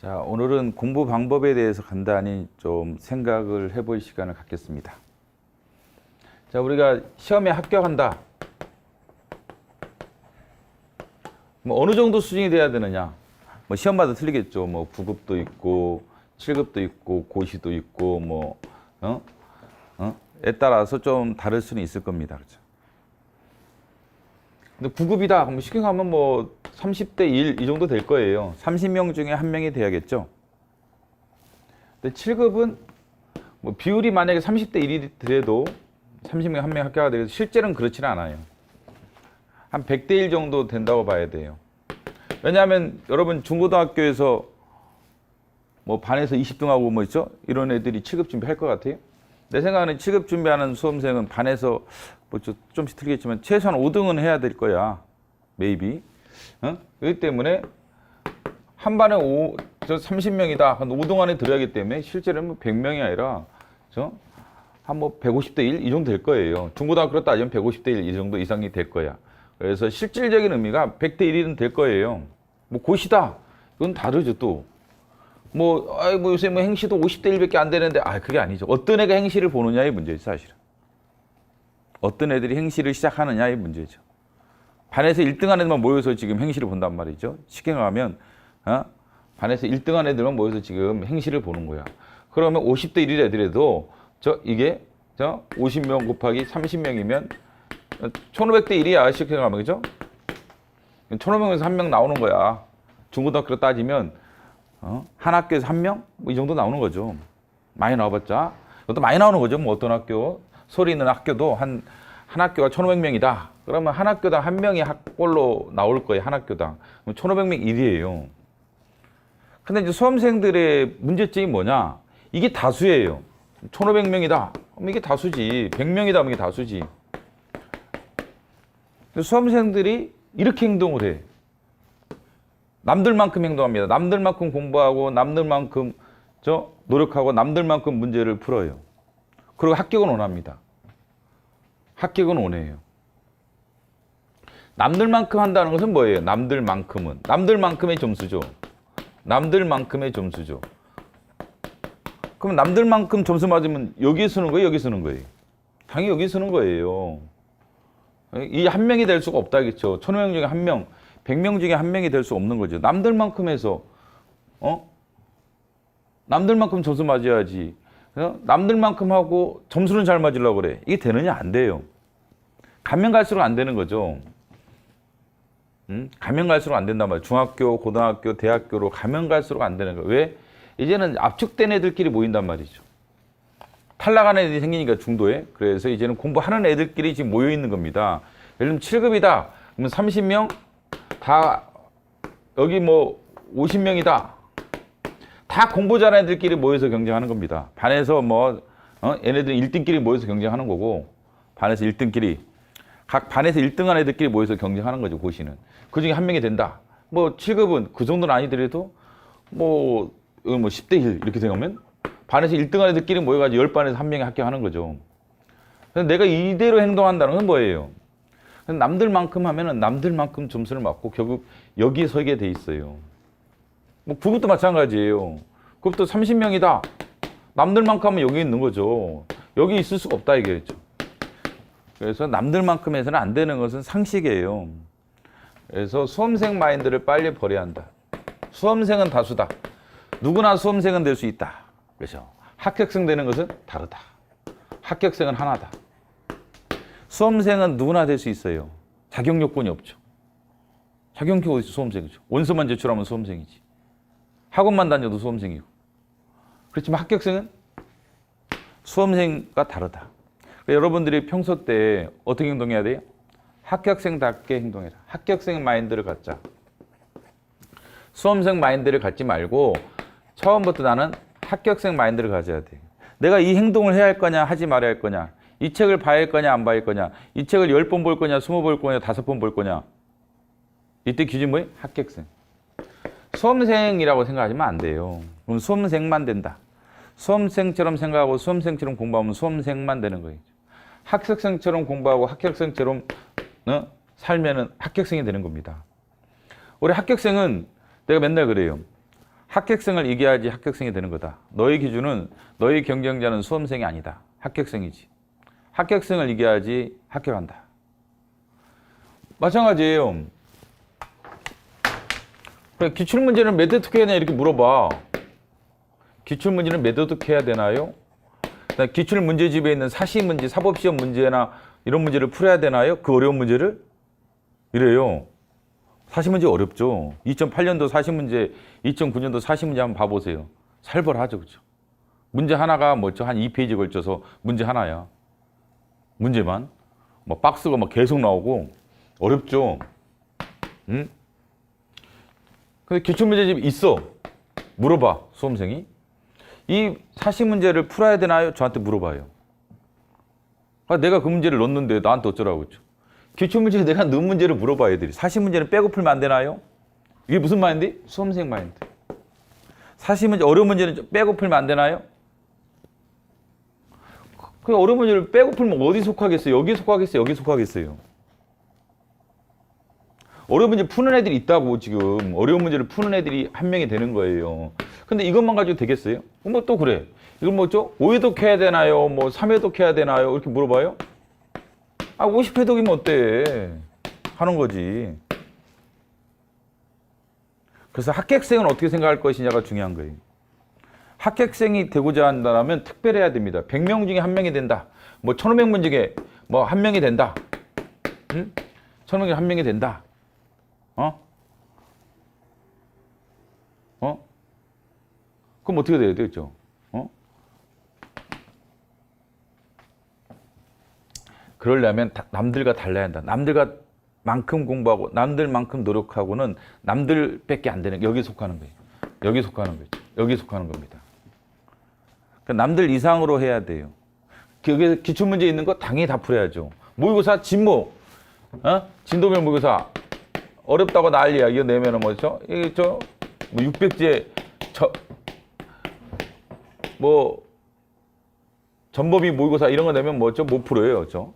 자, 오늘은 공부 방법에 대해서 간단히 좀 생각을 해볼 시간을 갖겠습니다. 자, 우리가 시험에 합격한다. 뭐 어느 정도 수준이 돼야 되느냐? 뭐 시험마다 틀리겠죠. 뭐 9급도 있고 7급도 있고 고시도 있고 에 따라서 좀 다를 수는 있을 겁니다. 그렇죠? 근데 9급이다. 그럼 쉽게 가면 뭐 30대 1 이 정도 될 거예요. 30명 중에 한 명이 돼야겠죠. 근데 7급은 뭐 비율이 만약에 30대 1이 돼도 30명에 한 명 합격가 되겠죠. 실제로는 그렇지는 않아요. 한 100대 1 정도 된다고 봐야 돼요. 왜냐하면 여러분 중고등학교에서 뭐 반에서 20등하고 뭐 있죠? 이런 애들이 7급 준비할 것 같아요? 내 생각에는 7급 준비하는 수험생은 반에서 뭐 좀씩 틀리겠지만 최소한 5등은 해야 될 거야. 메이비. 그렇기 때문에 한 반에 30명이다. 한 5등 안에 들어야 하기 때문에 실제로는 뭐 100명이 아니라 한 뭐 150대 1 이 정도 될 거예요. 중고등학교로 따지면 150대 1 이 정도 이상이 될 거야. 그래서 실질적인 의미가 100대 1은 될 거예요. 뭐 고시다. 이건 다르죠 또. 뭐 요새 뭐 행시도 50대 1밖에 안 되는데 그게 아니죠. 어떤 애가 행시를 보느냐의 문제죠, 사실은. 어떤 애들이 행시를 시작하느냐의 문제죠. 반에서 1등한 애들만 모여서 지금 행시를 본단 말이죠. 쉽게 말하면 반에서 1등한 애들만 모여서 지금 행시를 보는 거야. 그러면 50대 1일 애들에도 이게 50명 곱하기 30명이면 1500대 1이야. 쉽게 말하면 그죠? 1500명에서 한 명 나오는 거야. 중고등학교로 따지면 한 학교에서 한 명? 뭐 이 정도 나오는 거죠. 많이 나와봤자. 이것도 많이 나오는 거죠. 뭐 어떤 학교, 소리 있는 학교도 한 학교가 1500명이다. 그러면 한 학교당 한 명이 학골로 나올 거예요. 한 학교당. 그럼 1500명 1이에요. 근데 이제 수험생들의 문제점이 뭐냐? 이게 다수예요. 1500명이다. 그럼 이게 다수지. 100명이다. 그럼 이게 다수지. 수험생들이 이렇게 행동을 해. 남들만큼 행동합니다. 남들만큼 공부하고 남들만큼 노력하고 남들만큼 문제를 풀어요. 그리고 합격은 원합니다. 합격은 원해요. 남들만큼 한다는 것은 뭐예요? 남들만큼은. 남들만큼의 점수죠. 남들만큼의 점수죠. 그럼 남들만큼 점수 맞으면 여기 쓰는 거예요? 여기 쓰는 거예요? 당연히 여기 쓰는 거예요. 이 한 명이 될 수가 없다겠죠. 1000명 중에 한 명, 100명 중에 한 명이 될 수 없는 거죠. 남들만큼 해서 남들만큼 점수 맞아야지. 남들만큼 하고 점수는 잘 맞으려고 그래. 이게 되느냐? 안 돼요. 가면 갈수록 안 되는 거죠. 가면 갈수록 안 된단 말이에요. 중학교, 고등학교, 대학교로 가면 갈수록 안 되는 거예요. 왜? 이제는 압축된 애들끼리 모인단 말이죠. 탈락하는 애들이 생기니까 중도에. 그래서 이제는 공부하는 애들끼리 지금 모여 있는 겁니다. 예를 들면 7급이다. 그러면 30명 다 여기 뭐 50명이다. 다 공부 잘하는 애들끼리 모여서 경쟁하는 겁니다. 반에서 얘네들 1등끼리 모여서 경쟁하는 거고, 반에서 1등끼리 각 반에서 1등한 애들끼리 모여서 경쟁하는 거죠. 고시는 그 중에 한 명이 된다. 뭐 7급은 그 정도는 아니더라도 뭐 10대 1 이렇게 되면 반에서 1등한 애들끼리 모여가지고 10반에서 한 명이 합격하는 거죠. 그래서 내가 이대로 행동한다는 건 뭐예요? 남들만큼 하면은 남들만큼 점수를 맞고 결국 여기에 서게 돼 있어요. 뭐 9급도 마찬가지예요. 9급도 30명이다. 남들만큼 하면 여기 있는 거죠. 여기 있을 수가 없다 이게죠. 그래서 남들만큼 해서는 안 되는 것은 상식이에요. 그래서 수험생 마인드를 빨리 버려야 한다. 수험생은 다수다. 누구나 수험생은 될 수 있다. 그렇죠. 합격생 되는 것은 다르다. 합격생은 하나다. 수험생은 누구나 될 수 있어요. 자격 요건이 없죠. 자격 요건이 어디 있어? 수험생이죠. 원서만 제출하면 수험생이지. 학원만 다녀도 수험생이고. 그렇지만 합격생은 수험생과 다르다. 여러분들이 평소 때 어떻게 행동해야 돼요? 합격생답게 행동해라. 합격생 마인드를 갖자. 수험생 마인드를 갖지 말고 처음부터 나는 합격생 마인드를 가져야 돼. 내가 이 행동을 해야 할 거냐 하지 말아야 할 거냐, 이 책을 봐야 할 거냐 안 봐야 할 거냐, 이 책을 10번 볼 거냐 20번 볼 거냐 5번 볼 거냐. 이때 기준 뭐예요? 합격생. 수험생이라고 생각하시면 안 돼요. 그럼 수험생만 된다. 수험생처럼 생각하고 수험생처럼 공부하면 수험생만 되는 거예요. 합격생처럼 공부하고 합격생처럼 살면은 합격생이 되는 겁니다. 우리 합격생은 내가 맨날 그래요. 합격생을 이겨야지 합격생이 되는 거다. 너의 기준은 너의 경쟁자는 수험생이 아니다. 합격생이지. 합격생을 이겨야지 합격한다. 마찬가지예요. 그래, 기출문제는 몇 대 특해야 되냐 이렇게 물어봐. 기출문제는 몇 대 특해야 되나요? 기출문제집에 있는 사시문제, 사법시험 문제나 이런 문제를 풀어야 되나요? 그 어려운 문제를? 이래요. 사시문제 어렵죠. 2008년도 사시문제, 2009년도 사시문제 한번 봐보세요. 살벌하죠, 그렇죠? 문제 하나가 뭐죠? 한 2페이지 걸쳐서 문제 하나야. 문제만. 뭐 박스가 막 계속 나오고 어렵죠. 응? 근데 기출문제집이 있어. 물어봐, 수험생이. 이 사시문제를 풀어야 되나요? 저한테 물어봐요. 아, 내가 그 문제를 넣었는데 나한테 어쩌라고 그랬죠. 기출문제에 내가 넣은 문제를 물어봐, 애들이. 사시문제는 빼고 풀면 안 되나요? 이게 무슨 마인드? 수험생 마인드. 사시문제, 어려운 문제는 빼고 풀면 안 되나요? 그 어려운 문제를 빼고 풀면 어디 속하겠어요? 여기 속하겠어요? 여기 속하겠어요? 어려운 문제 푸는 애들이 있다고 지금. 어려운 문제를 푸는 애들이 한 명이 되는 거예요. 근데 이것만 가지고 되겠어요? 뭐 또 그래. 이건 뭐죠? 5회독 해야 되나요? 뭐 3회독 해야 되나요? 이렇게 물어봐요? 아, 50회독이면 어때? 하는 거지. 그래서 합격생은 어떻게 생각할 것이냐가 중요한 거예요. 합격생이 되고자 한다면 특별해야 됩니다. 100명 중에 한 명이 된다. 뭐 1500문 중에 뭐 한 명이 된다. 응? 1000명 중에 한 명이 된다. 그럼 어떻게 돼야 되겠죠? 그러려면 남들과 달라야 한다. 남들과 만큼 공부하고 남들만큼 노력하고는 남들밖에 안 되는, 여기 속하는 거예요. 여기 속하는 거죠. 여기 속하는 겁니다. 그러니까 남들 이상으로 해야 돼요. 여기에 기출문제 있는 거 당연히 다 풀어야죠. 모의고사 진모, 진도면 모의고사 어렵다고 난리야. 이거 내면은 뭐죠? 이거 뭐 600제 뭐 전법이 모의고사 이런 거 내면 뭐죠? 못 풀어요, 그렇죠?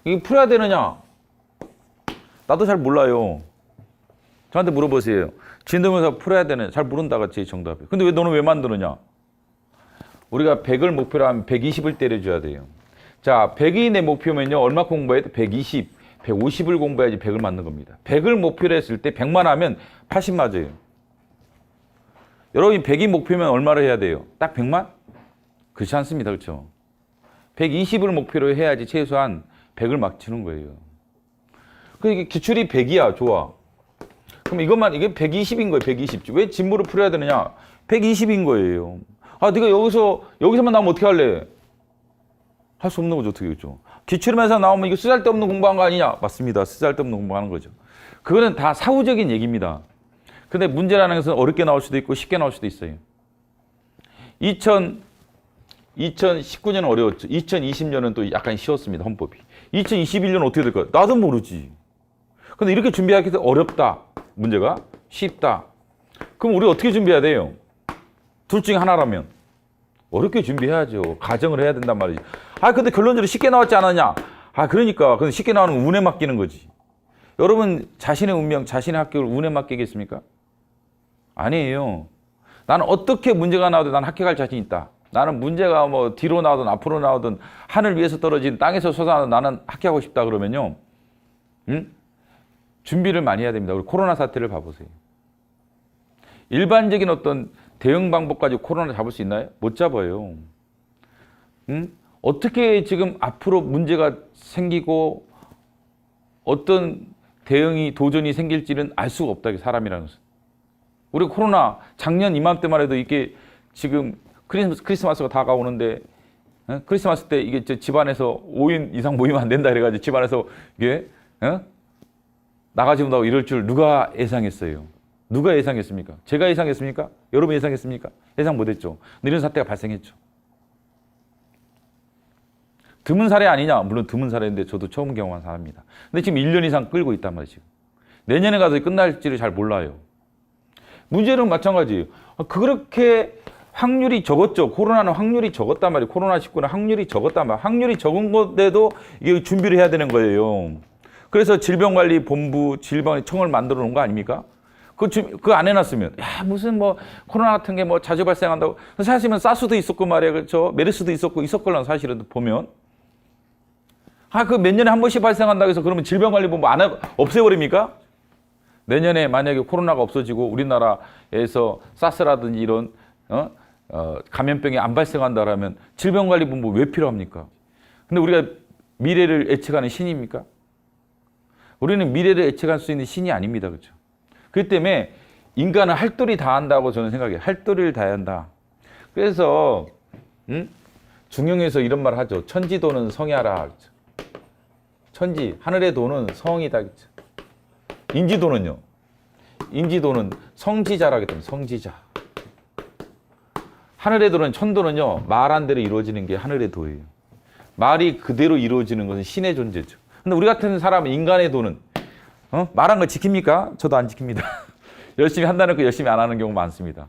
이게 풀어야 되느냐? 나도 잘 몰라요. 저한테 물어보세요. 진도면서 풀어야 되느냐? 잘 모른다 같이 정답이. 근데 왜 너는 왜 만드느냐? 우리가 100을 목표로 하면 120을 때려줘야 돼요. 자, 100이 내 목표면요. 얼마 공부해야 돼? 120, 150을 공부해야지 100을 맞는 겁니다. 100을 목표로 했을 때 100만 하면 80 맞아요. 여러분이 100이 목표면 얼마를 해야 돼요? 딱 100만? 그렇지 않습니다. 그렇죠? 120을 목표로 해야지 최소한 100을 맞추는 거예요. 그러니까 기출이 100이야. 좋아. 그럼 이게 120인 거예요. 120. 왜 진모를 풀어야 되느냐? 120인 거예요. 아, 네가 여기서만 나오면 어떻게 할래? 할 수 없는 거죠. 어떻게 그렇죠? 기출에서 나오면 이거 쓰잘데없는 공부한 거 아니냐? 맞습니다. 쓰잘데없는 공부하는 거죠. 그거는 다 사후적인 얘기입니다. 근데 문제라는 것은 어렵게 나올 수도 있고 쉽게 나올 수도 있어요. 2019년은 어려웠죠. 2020년은 또 약간 쉬웠습니다. 헌법이. 2021년은 어떻게 될까요? 나도 모르지. 근데 이렇게 준비하기 위해서 어렵다. 문제가 쉽다. 그럼 우리 어떻게 준비해야 돼요? 둘 중에 하나라면 어렵게 준비해야죠. 가정을 해야 된단 말이지. 아, 근데 결론적으로 쉽게 나왔지 않았냐? 아, 그러니까. 근데 쉽게 나오는 건 운에 맡기는 거지. 여러분 자신의 운명, 자신의 합격을 운에 맡기겠습니까? 아니에요. 나는 어떻게 문제가 나와도 난 합격할 자신 있다. 나는 문제가 뭐 뒤로 나오든 앞으로 나오든 하늘 위에서 떨어진 땅에서 솟아나든 나는 합격하고 싶다 그러면요. 준비를 많이 해야 됩니다. 우리 코로나 사태를 봐보세요. 일반적인 어떤 대응 방법 가지고 코로나를 잡을 수 있나요? 못 잡아요. 어떻게 지금 앞으로 문제가 생기고 어떤 대응이 도전이 생길지는 알 수가 없다. 사람이라는 것은. 우리 코로나 작년 이맘때만 해도 이게 지금 크리스마스가 다가오는데 크리스마스 때 이게 집안에서 5인 이상 모이면 안 된다 그래가지고 집안에서 이게 나가지 못하고 이럴 줄 누가 예상했어요? 누가 예상했습니까? 제가 예상했습니까? 여러분 예상했습니까? 예상 못했죠. 근데 이런 사태가 발생했죠. 드문 사례 아니냐? 물론 드문 사례인데 저도 처음 경험한 사람입니다. 근데 지금 1년 이상 끌고 있단 말이죠. 내년에 가서 끝날지를 잘 몰라요. 문제는 마찬가지예요. 그렇게 확률이 적었죠. 코로나는 확률이 적었단 말이에요. 코로나19는 확률이 적었단 말이에요. 확률이 적은 건데도 이게 준비를 해야 되는 거예요. 그래서 질병관리본부, 질병청을 만들어 놓은 거 아닙니까? 그거 안 해놨으면, 야, 무슨 뭐, 코로나 같은 게 뭐 자주 발생한다고. 사실은 사스도 있었고 말이야. 그렇죠? 메르스도 있었걸랑 사실은 보면. 그 몇 년에 한 번씩 발생한다고 해서 그러면 질병관리본부 없애버립니까? 내년에 만약에 코로나가 없어지고 우리나라에서 사스라든지 이런, 감염병이 안 발생한다라면 질병관리본부 왜 필요합니까? 근데 우리가 미래를 예측하는 신입니까? 우리는 미래를 예측할 수 있는 신이 아닙니다. 그렇죠? 그렇기 때문에 인간은 할 도리 다 한다고 저는 생각해요. 할 도리를 다 한다. 그래서 중용에서 이런 말 하죠. 천지도는 성이하라. 그렇죠? 천지, 하늘의 도는 성이다. 그렇죠? 인지도는요. 인지도는 성지자라기 때문에 성지자. 하늘의 도는 천도는요. 말한 대로 이루어지는 게 하늘의 도예요. 말이 그대로 이루어지는 것은 신의 존재죠. 근데 우리 같은 사람은 인간의 도는 말한 거 지킵니까? 저도 안 지킵니다. 열심히 한다는 거 열심히 안 하는 경우 많습니다.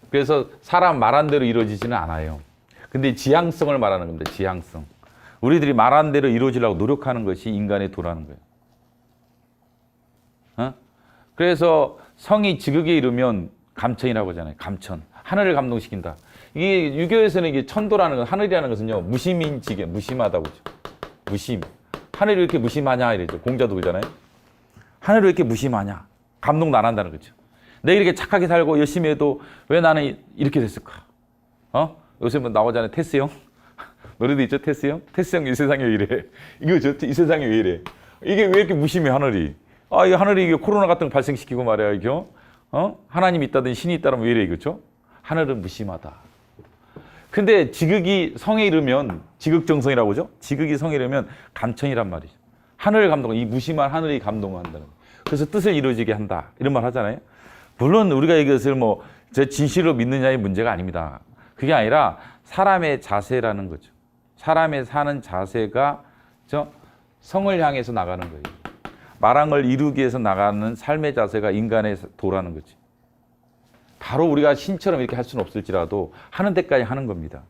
그래서 사람 말한 대로 이루어지지는 않아요. 근데 지향성을 말하는 겁니다. 지향성. 우리들이 말한 대로 이루어지려고 노력하는 것이 인간의 도라는 거예요. 그래서 성이 지극에 이르면 감천이라고 하잖아요. 감천. 하늘을 감동시킨다. 이게 유교에서는 이게 천도라는 건, 하늘이라는 것은요, 무심인지게, 무심하다고 그러죠. 무심. 하늘이 왜 이렇게 무심하냐 이러죠. 공자도 그러잖아요. 하늘이 왜 이렇게 무심하냐. 감동도 안 한다는 거죠. 내가 이렇게 착하게 살고 열심히 해도 왜 나는 이렇게 됐을까? 요새 뭐 나오잖아요. 테스 형. 노래도 있죠. 테스 형. 테스 형 이 세상에 왜 이래. 이거죠. 이 세상에 왜 이래. 이게 왜 이렇게 무심해 하늘이. 이 하늘이 이게 코로나 같은 거 발생시키고 말이야. 이게 하나님이 있다든 신이 있다면 왜 이래. 이거죠. 하늘은 무심하다. 근데 지극이 성에 이르면 지극정성이라고 그러죠. 지극이 성에 이르면 감천이란 말이죠. 하늘을 감동, 이 무심한 하늘이 감동한다는 거예요. 그래서 뜻을 이루어지게 한다. 이런 말 하잖아요. 물론 우리가 이것을 뭐 제 진실로 믿느냐의 문제가 아닙니다. 그게 아니라 사람의 자세라는 거죠. 사람의 사는 자세가 성을 향해서 나가는 거예요. 말한 걸 이루기 위해서 나가는 삶의 자세가 인간의 도라는 거지. 바로 우리가 신처럼 이렇게 할 수는 없을지라도 하는 데까지 하는 겁니다.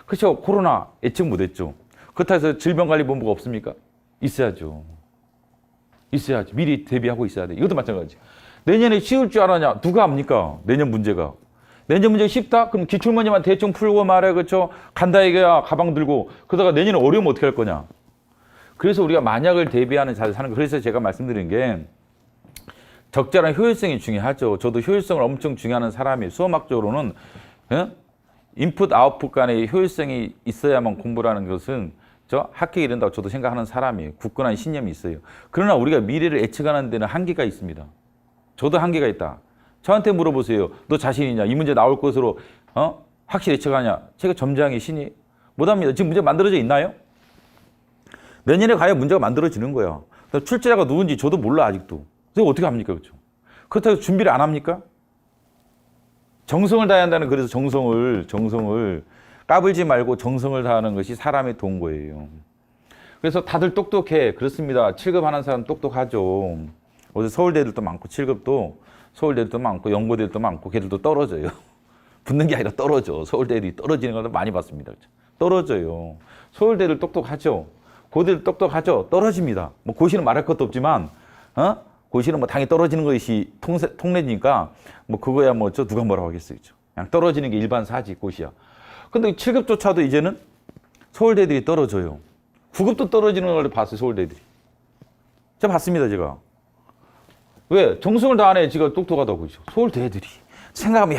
그렇죠? 코로나 예측 못했죠. 그렇다고 해서 질병관리본부가 없습니까? 있어야죠. 있어야지. 미리 대비하고 있어야 돼. 이것도 마찬가지. 내년에 쉬울 줄 알았냐? 누가 압니까? 내년 문제가. 내년 문제가 쉽다? 그럼 기출문제만 대충 풀고 말해. 그렇죠? 간다 이거야. 가방 들고. 그러다가 내년에 어려우면 어떻게 할 거냐? 그래서 우리가 만약을 대비하는 자세 사는 거. 그래서 제가 말씀드린 게 적절한 효율성이 중요하죠. 저도 효율성을 엄청 중요하는 사람이에요. 수험학적으로는 인풋 아웃풋 간의 효율성이 있어야만 공부라는 것은 합격이 이른다고 저도 생각하는 사람이에요. 굳건한 신념이 있어요. 그러나 우리가 미래를 예측하는 데는 한계가 있습니다. 저도 한계가 있다. 저한테 물어보세요. 너 자신 있냐? 이 문제 나올 것으로 확실히 예측하냐? 제가 점장이 신이 못합니다. 지금 문제 만들어져 있나요? 내년에 과연 문제가 만들어지는 거야. 출제자가 누군지 저도 몰라 아직도. 그래서 어떻게 합니까? 그렇죠? 그렇다고 준비를 안 합니까? 정성을 다해야 한다는, 그래서 정성을 까불지 말고 정성을 다하는 것이 사람의 도인 거예요. 그래서 다들 똑똑해. 그렇습니다. 7급 하는 사람 똑똑하죠. 어제 서울대들도 많고 7급도 서울대들도 많고 연고대들도 많고 걔들도 떨어져요. 붙는 게 아니라 떨어져. 서울대들이 떨어지는 걸 많이 봤습니다. 그렇죠? 떨어져요. 서울대들 똑똑하죠. 고대들 똑똑하죠. 떨어집니다. 뭐 고시는 말할 것도 없지만 고시는 뭐 당연히 떨어지는 것이 통례니까 뭐 그거야 뭐 누가 뭐라고 하겠어요. 그렇죠? 그냥 떨어지는 게 일반 사지 고시야. 근데 7급조차도 이제는 서울대들이 떨어져요. 9급도 떨어지는 걸 봤어요. 서울대들이. 제가 봤습니다. 제가. 왜? 정성을 다하네. 지가 똑똑하다고 그러죠. 서울대들이. 생각하면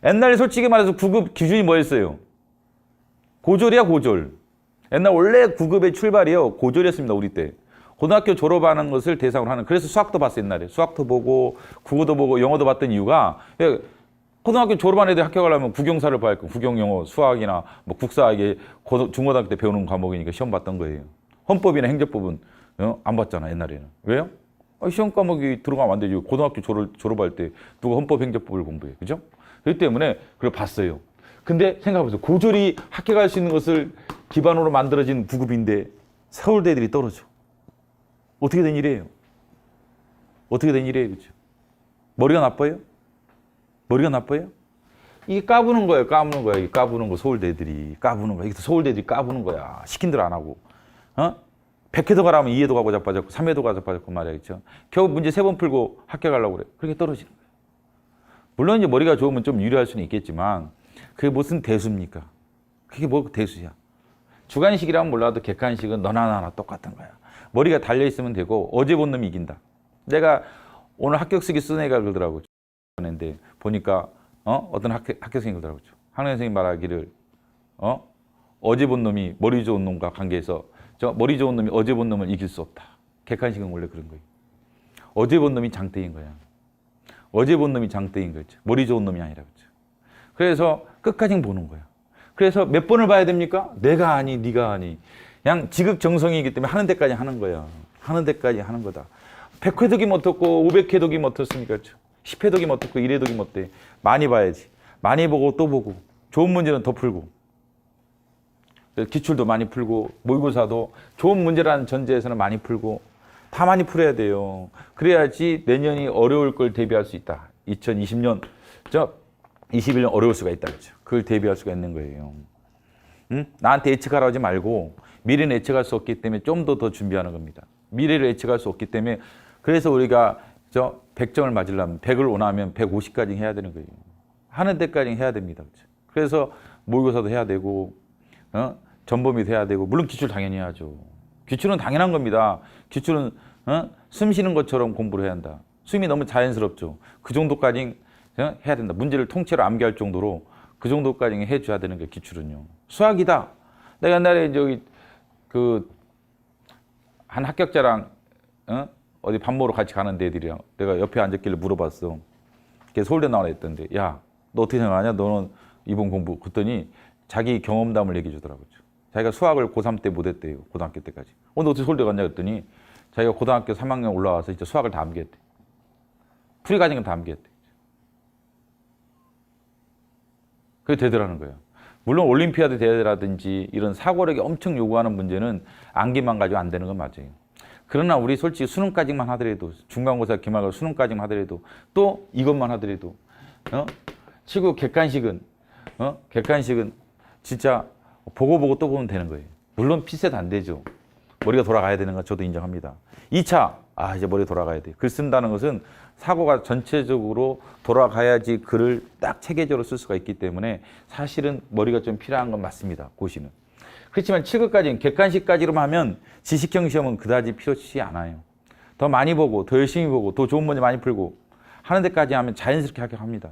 옛날에 솔직히 말해서 9급 기준이 뭐였어요? 고졸이야 고졸. 옛날 원래 9급의 출발이요. 고졸이었습니다. 우리 때. 고등학교 졸업하는 것을 대상으로 하는. 그래서 수학도 봤어요. 옛날에. 수학도 보고 국어도 보고 영어도 봤던 이유가 고등학교 졸업한 애들 학교 가려면 국영사를 봐야 했고 국영영어, 수학이나 뭐 국사학이 중고등학교 때 배우는 과목이니까 시험 봤던 거예요. 헌법이나 행정법은 안 봤잖아. 옛날에는. 왜요? 시험 과목이 들어가면 안 되지. 고등학교 졸업할 때 누가 헌법 행정법을 공부해. 그죠? 그렇기 때문에 그걸 봤어요. 근데 생각해보세요. 고졸이 합격할 수 있는 것을 기반으로 만들어진 9급인데 서울대들이 떨어져. 어떻게 된 일이에요? 어떻게 된 일이에요? 그렇죠? 머리가 나빠요? 머리가 나빠요? 이게 까부는 거예요. 까부는 거야. 이게 까부는 거. 서울대들이 까부는 거야. 이게 서울대들이 까부는 거야. 시킨 대로 안 하고. 100회도 가라면 2회도 가고 자빠졌고 3회도 가고 자빠졌고 말이겠죠. 겨우 문제 3번 풀고 합격하려고 그래. 그렇게 떨어지는 거예요. 물론 이제 머리가 좋으면 좀 유리할 수는 있겠지만 그게 무슨 대수입니까? 그게 뭐 대수야. 주관식이라면 몰라도 객관식은 너나 나나 똑같은 거야. 머리가 달려있으면 되고 어제 본 놈이 이긴다. 내가 오늘 합격쓰기 쓴 애가 그러더라고. 근데 보니까 어떤 학교생이 그러더라고. 학년 선생님 말하기를 어제 본 놈이 머리 좋은 놈과 관계해서 저 머리 좋은 놈이 어제 본 놈을 이길 수 없다. 객관식은 원래 그런 거예요. 어제 본 놈이 장대인 거야. 어제 본 놈이 장대인 거죠. 머리 좋은 놈이 아니라 그죠. 그래서 끝까지 보는 거야. 그래서 몇 번을 봐야 됩니까? 내가 아니, 네가 아니. 그냥 지극정성이기 때문에 하는 데까지 하는 거야. 하는 데까지 하는 거다. 100회도 기 못했고 500회도 기 못했으니까 10회도 기 못했고 1회도 기 못해. 많이 봐야지. 많이 보고 또 보고. 좋은 문제는 더 풀고. 기출도 많이 풀고 모의고사도 좋은 문제라는 전제에서는 많이 풀고 다 많이 풀어야 돼요. 그래야지 내년이 어려울 걸 대비할 수 있다. 2020년, 21년 어려울 수가 있다. 그렇죠? 그걸 대비할 수가 있는 거예요. 응? 나한테 예측하라 하지 말고 미래는 예측할 수 없기 때문에 좀 더 준비하는 겁니다. 미래를 예측할 수 없기 때문에 그래서 우리가 100점을 맞으려면 100을 원하면 150까지 해야 되는 거예요. 하는 데까지 해야 됩니다. 그렇죠? 그래서 모의고사도 해야 되고 전범위도 해야 되고 물론 기출 당연히 해야죠. 기출은 당연한 겁니다. 기출은 숨 쉬는 것처럼 공부를 해야 한다. 숨이 너무 자연스럽죠. 그 정도까지 해야 된다. 문제를 통째로 암기할 정도로 그 정도까지 해줘야 되는 게 기출은요. 수학이다. 내가 옛날에 한 합격자랑 어디 밥 먹으러 같이 가는데 애들이랑 내가 옆에 앉았길래 물어봤어. 걔 서울대 나와라 했던데 야, 너 어떻게 생각하냐? 너는 이번 공부. 그랬더니 자기 경험담을 얘기해 주더라고요. 자기가 수학을 고3 때 못했대요. 고등학교 때까지. 너 어떻게 서울대 갔냐 그랬더니 자기가 고등학교 3학년 올라와서 진짜 수학을 다 암기했대. 풀이 가진 건 다 암기했대. 그게 되더라는 거예요. 물론 올림피아드 대회라든지 이런 사고력이 엄청 요구하는 문제는 암기만 가지고 안 되는 건 맞아요. 그러나 우리 솔직히 수능까지만 하더라도 중간고사, 기말고사 수능까지만 하더라도 또 이것만 하더라도 치고 객관식은 진짜 보고 또 보면 되는 거예요. 물론 피셋 안 되죠. 머리가 돌아가야 되는 건 저도 인정합니다. 2차, 이제 머리 돌아가야 돼. 글 쓴다는 것은 사고가 전체적으로 돌아가야지 글을 딱 체계적으로 쓸 수가 있기 때문에 사실은 머리가 좀 필요한 건 맞습니다. 고시는. 그렇지만 7급까지는 객관식까지로만 하면 지식형 시험은 그다지 필요치 않아요. 더 많이 보고 더 열심히 보고 더 좋은 문제 많이 풀고 하는 데까지 하면 자연스럽게 합격합니다.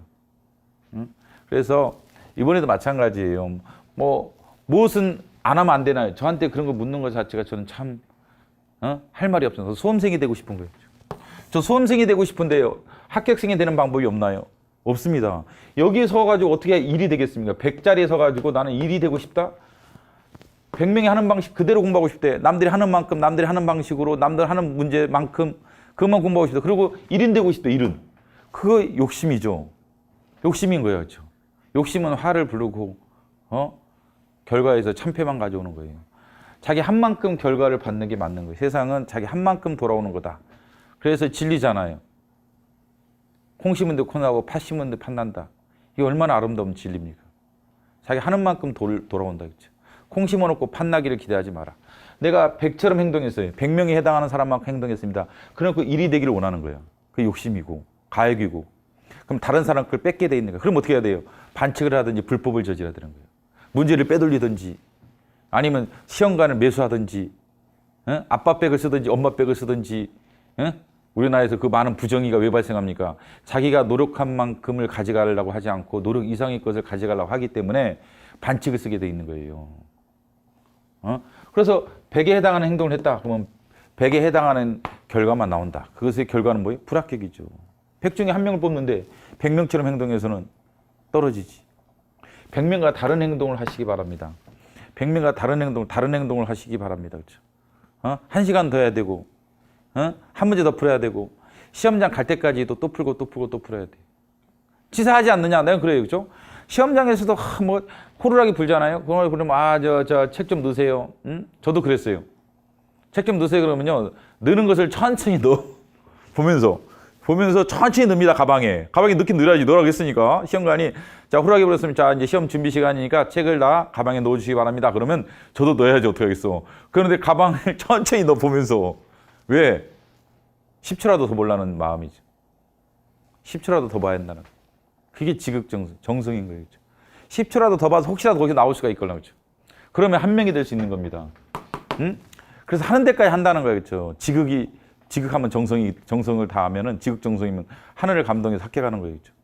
그래서 이번에도 마찬가지예요. 무엇은 안 하면 안 되나요? 저한테 그런 거 묻는 것 자체가 저는 참 할 말이 없어서 수험생이 되고 싶은 거예요. 저 수험생이 되고 싶은데요. 합격생이 되는 방법이 없나요? 없습니다. 여기에 서가지고 어떻게 일이 되겠습니까? 100자리에 서가지고 나는 일이 되고 싶다? 100명이 하는 방식 그대로 공부하고 싶대. 남들이 하는 만큼 남들이 하는 방식으로 남들 하는 문제만큼 그것만 공부하고 싶다. 그리고 1인 되고 싶다. 1은. 그거 욕심이죠. 욕심인 거예요. 그렇죠? 욕심은 화를 부르고 결과에서 참패만 가져오는 거예요. 자기 한 만큼 결과를 받는 게 맞는 거예요. 세상은 자기 한 만큼 돌아오는 거다. 그래서 진리잖아요. 콩 심은 데 콩나고 팥 심은 데 팥난다. 이게 얼마나 아름다운 진리입니까? 자기 하는 만큼 돌아온다. 그렇죠? 콩 심어놓고 팥 나기를 기대하지 마라. 내가 100처럼 행동했어요. 100명에 해당하는 사람만큼 행동했습니다. 그럼 그 일이 되기를 원하는 거예요. 그게 욕심이고 가액이고. 그럼 다른 사람 걸 뺏게 돼 있는 거예요. 그럼 어떻게 해야 돼요? 반칙을 하든지 불법을 저질러야 되는 거예요. 문제를 빼돌리든지 아니면 시험관을 매수하든지 아빠 백을 쓰든지 엄마 백을 쓰든지 우리나라에서 그 많은 부정의가 왜 발생합니까? 자기가 노력한 만큼을 가져가려고 하지 않고 노력 이상의 것을 가져가려고 하기 때문에 반칙을 쓰게 돼 있는 거예요. 그래서 100에 해당하는 행동을 했다. 그러면 100에 해당하는 결과만 나온다. 그것의 결과는 뭐예요? 불합격이죠. 100 중에 1명을 뽑는데 100명처럼 행동해서는 떨어지지. 100명과 다른 행동을 하시기 바랍니다. 100명과 다른 행동을 하시기 바랍니다. 그렇죠? 1시간 더 해야 되고, 한 문제 더 풀어야 되고, 시험장 갈 때까지도 또 풀고 풀어야 돼. 치사하지 않느냐? 내가 그래요. 그죠? 시험장에서도 호루라기 불잖아요. 호루라기 불면 책 좀 넣으세요. 저도 그랬어요. 책 좀 넣으세요 그러면요. 넣는 것을 천천히 넣어 보면서 보면서 천천히 넣습니다. 가방에 넣긴 넣어야지. 넣으라고 했으니까 시험관이 자 후라기 버렸으면 자 이제 시험 준비 시간이니까 책을 다 가방에 넣어주시기 바랍니다. 그러면 저도 넣어야지. 어떻게 하겠어. 그런데 가방을 천천히 넣어 보면서 왜 10초라도 더 보려는 마음이죠. 10초라도 더 봐야 한다는 그게 정성인 거예요. 그렇죠? 10초라도 더 봐서 혹시라도 거기 나올 수가 있걸라. 그렇죠? 그러면 한 명이 될 수 있는 겁니다. 응? 그래서 하는 데까지 한다는 거예요. 그렇죠? 지극하면 정성을 다하면은 지극정성이면 하늘을 감동해서 합격하는 거예요. 그렇죠?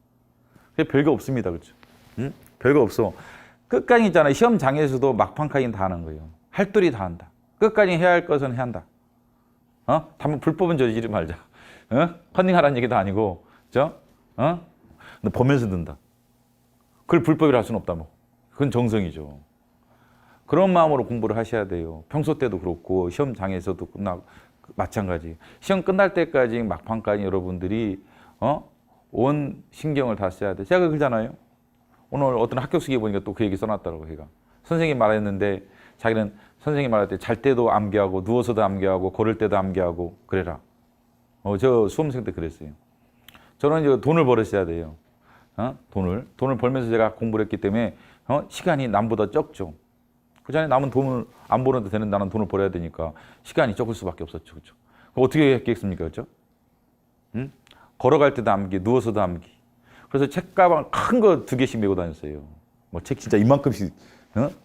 그게 별거 없습니다. 그렇죠? 응? 별거 없어. 끝까지 있잖아요. 시험장에서도 막판까지는 다 하는 거예요. 할 도리 다 한다. 끝까지 해야 할 것은 해야 한다. 다만 불법은 저지르지 말자. 컨닝하라는 얘기도 아니고, 그죠? 근데 보면서 든다. 그걸 불법이라 할 수는 없다 뭐. 그건 정성이죠. 그런 마음으로 공부를 하셔야 돼요. 평소 때도 그렇고 시험장에서도 마찬가지. 시험 끝날 때까지 막판까지 여러분들이 온 신경을 다 써야 돼. 제가 그러잖아요. 오늘 어떤 합격수기에 보니까 또 그 얘기 써놨더라고. 걔가 선생님이 말했는데 자기는 선생님이 말할 때 잘 때도 암기하고 누워서도 암기하고 걸을 때도 암기하고 그래라. 저 수험생 때 그랬어요. 저는 이제 돈을 벌었어야 돼요. 돈을 벌면서 제가 공부를 했기 때문에 시간이 남보다 적죠. 그 전에 남은 돈을 안 벌어도 되는 나는 돈을 벌어야 되니까 시간이 적을 수밖에 없었죠. 그렇죠? 어떻게 했겠습니까? 그렇죠? 응? 걸어갈 때도 암기, 누워서도 암기. 그래서 책가방 큰 거 2개씩 메고 다녔어요. 뭐 책 진짜 이만큼씩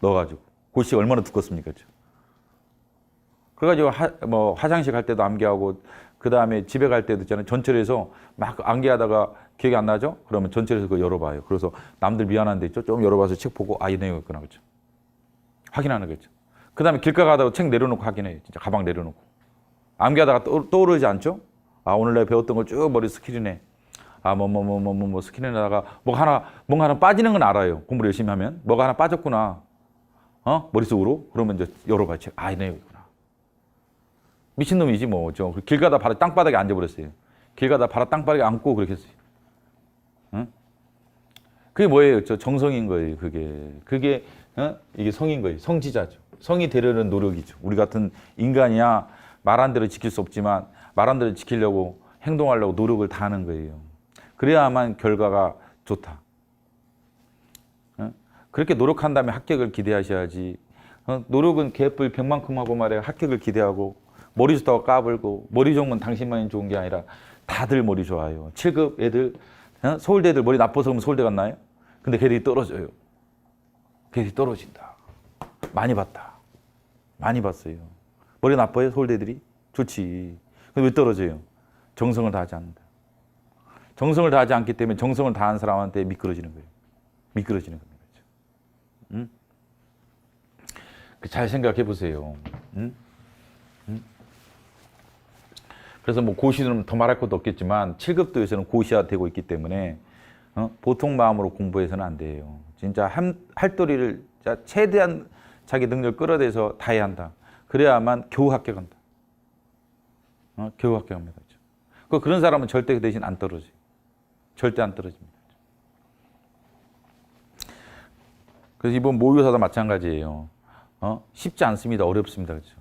넣어가지고. 글씨 얼마나 두껍습니까? 그렇죠? 그래가지고 화장실 갈 때도 암기하고 그 다음에 집에 갈 때도 있잖아요. 전철에서 막 암기하다가 기억이 안 나죠? 그러면 전철에서 그거 열어봐요. 그래서 남들 미안한 데 있죠? 좀 열어봐서 책 보고 이 내용이었구나. 그렇죠? 확인하는 거죠. 그 다음에 길가 가다가 책 내려놓고 확인해요. 진짜 가방 내려놓고. 암기하다가 떠오르지 않죠? 오늘 내가 배웠던 거 쭉 머리 스크린에. 스크린에다가 뭔가 하나 빠지는 건 알아요. 공부를 열심히 하면. 뭐가 하나 빠졌구나. 머릿속으로. 그러면 이제 열어봐요. 책. 이 내용이구나. 미친놈이지 뭐. 길 가다 바로 땅바닥에 앉아버렸어요. 길 가다 바로 땅바닥에 앉고 그렇게 했어요. 그게 뭐예요? 정성인 거예요. 그게 이게 성인 거예요. 성지자죠. 성이 되려는 노력이죠. 우리 같은 인간이야 말한 대로 지킬 수 없지만 말한 대로 지키려고 행동하려고 노력을 다 하는 거예요. 그래야만 결과가 좋다. 그렇게 노력한 다음에 합격을 기대하셔야지. 노력은 개뿔 병만큼 하고 말이야 합격을 기대하고 머리 좋다고 까불고 머리 좋은 건 당신만이 좋은 게 아니라 다들 머리 좋아요. 7급 애들 서울대 애들 머리 나빠서 그러면 서울대 갔나요? 근데 걔들이 떨어져요. 걔들이 떨어진다. 많이 봤다. 많이 봤어요. 머리 나빠요? 서울대 애들이? 좋지. 근데 왜 떨어져요? 정성을 다하지 않는다. 정성을 다하지 않기 때문에 정성을 다한 사람한테 미끄러지는 거예요. 미끄러지는 겁니다. 응? 잘 생각해 보세요. 응? 응? 그래서 뭐 고시는 더 말할 것도 없겠지만 7급도에서는 고시화되고 있기 때문에 보통 마음으로 공부해서는 안 돼요. 진짜 할 도리를 최대한 자기 능력을 끌어내서 다 해야 한다. 그래야만 겨우 합격한다. 겨우 합격합니다. 그런 사람은 절대 그 대신 안 떨어져요. 절대 안 떨어집니다. 그래서 이번 모의고사도 마찬가지예요. 쉽지 않습니다. 어렵습니다. 그렇죠?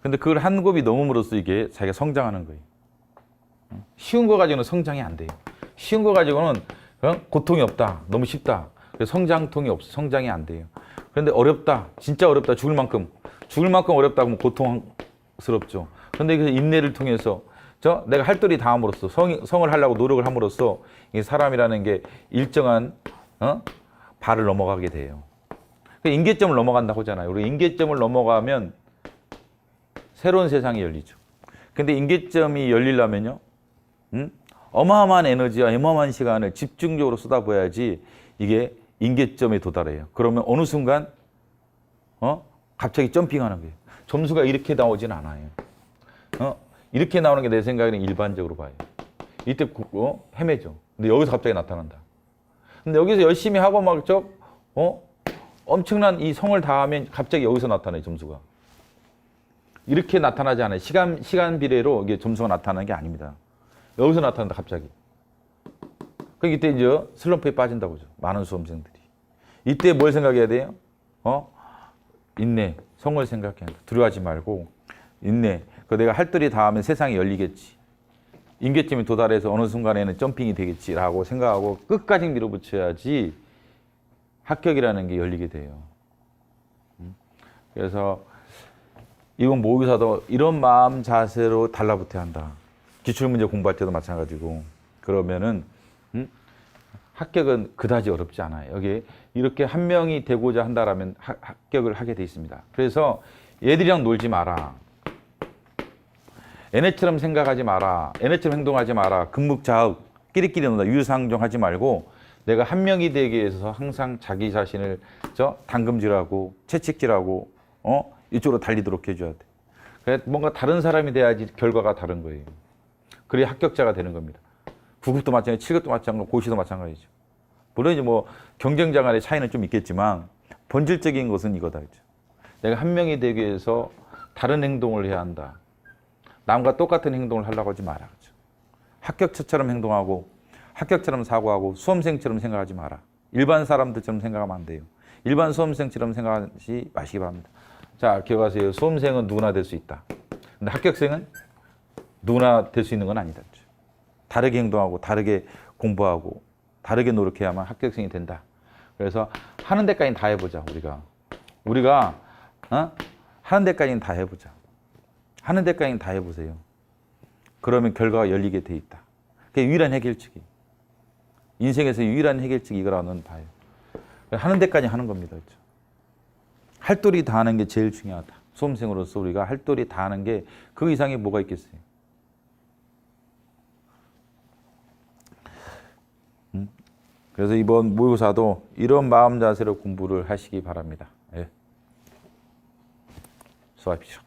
근데 그걸 한 곱이 넘음으로써 이게 자기가 성장하는 거예요. 쉬운 거 가지고는 성장이 안 돼요. 쉬운 거 가지고는 고통이 없다. 너무 쉽다. 그래서 성장통이 없어. 성장이 안 돼요. 그런데 어렵다. 진짜 어렵다. 죽을 만큼 어렵다 그러면 고통스럽죠. 그런데 그 인내를 통해서 내가 할 도리 다 함으로써 성을 하려고 노력을 함으로써 이 사람이라는 게 일정한 발을 넘어가게 돼요. 임계점을 넘어간다고 하잖아요. 우리 임계점을 넘어가면 새로운 세상이 열리죠. 근데 임계점이 열리려면요, 어마어마한 에너지와 어마어마한 시간을 집중적으로 쏟아부어야지 이게 임계점에 도달해요. 그러면 어느 순간 갑자기 점핑하는 거예요. 점수가 이렇게 나오진 않아요. 이렇게 나오는 게 내 생각에는 일반적으로 봐요. 이때 헤매죠. 근데 여기서 갑자기 나타난다. 근데 여기서 열심히 하고 막 엄청난 이 성을 다하면 갑자기 여기서 나타나요, 점수가. 이렇게 나타나지 않아요. 시간 비례로 이게 점수가 나타나는 게 아닙니다. 여기서 나타난다, 갑자기. 그럼 이때 이제 슬럼프에 빠진다고죠. 많은 수험생들이. 이때 뭘 생각해야 돼요? 인내, 성을 생각해야 한다. 두려워하지 말고, 인내. 내가 할 도리 다 하면 세상이 열리겠지. 임계점에 도달해서 어느 순간에는 점핑이 되겠지라고 생각하고 끝까지 밀어붙여야지 합격이라는 게 열리게 돼요. 그래서 이건 모의고사도 이런 마음 자세로 달라붙어야 한다. 기출문제 공부할 때도 마찬가지고. 그러면은 합격은 그다지 어렵지 않아요. 여기 이렇게 한 명이 되고자 한다라면 합격을 하게 돼 있습니다. 그래서 얘들이랑 놀지 마라. 얘네처럼 생각하지 마라. 얘네처럼 행동하지 마라. 금묵자흑, 끼리끼리 논다. 유유상종하지 말고 내가 한 명이 되기 위해서 항상 자기 자신을 당금질하고 채찍질하고 이쪽으로 달리도록 해줘야 돼. 그래 뭔가 다른 사람이 돼야지 결과가 다른 거예요. 그래야 합격자가 되는 겁니다. 9급도 마찬가지, 7급도 마찬가지고 고시도 마찬가지죠. 물론 이제 뭐 경쟁자 간의 차이는 좀 있겠지만 본질적인 것은 이거다. 그렇죠? 내가 한 명이 되기 위해서 다른 행동을 해야 한다. 남과 똑같은 행동을 하려고 하지 마라. 그렇죠? 합격자처럼 행동하고 합격처럼 사고하고 수험생처럼 생각하지 마라. 일반 사람들처럼 생각하면 안 돼요. 일반 수험생처럼 생각하지 마시기 바랍니다. 자, 기억하세요. 수험생은 누구나 될 수 있다. 근데 합격생은 누구나 될 수 있는 건 아니다. 그렇죠? 다르게 행동하고 다르게 공부하고 다르게 노력해야만 합격생이 된다. 그래서 하는 데까지는 다 해보자. 우리가 하는 데까지는 다 해보자. 하는 데까지는 다 해보세요. 그러면 결과가 열리게 돼 있다. 그게 유일한 해결책이. 인생에서 유일한 해결책이 이거라는 봐요. 하는 데까지 하는 겁니다. 그렇죠? 할 도리 다 하는 게 제일 중요하다. 수험생으로서 우리가 할 도리 다 하는 게 그 이상이 뭐가 있겠어요. 그래서 이번 모의고사도 이런 마음 자세로 공부를 하시기 바랍니다. 예. 수고하십시오.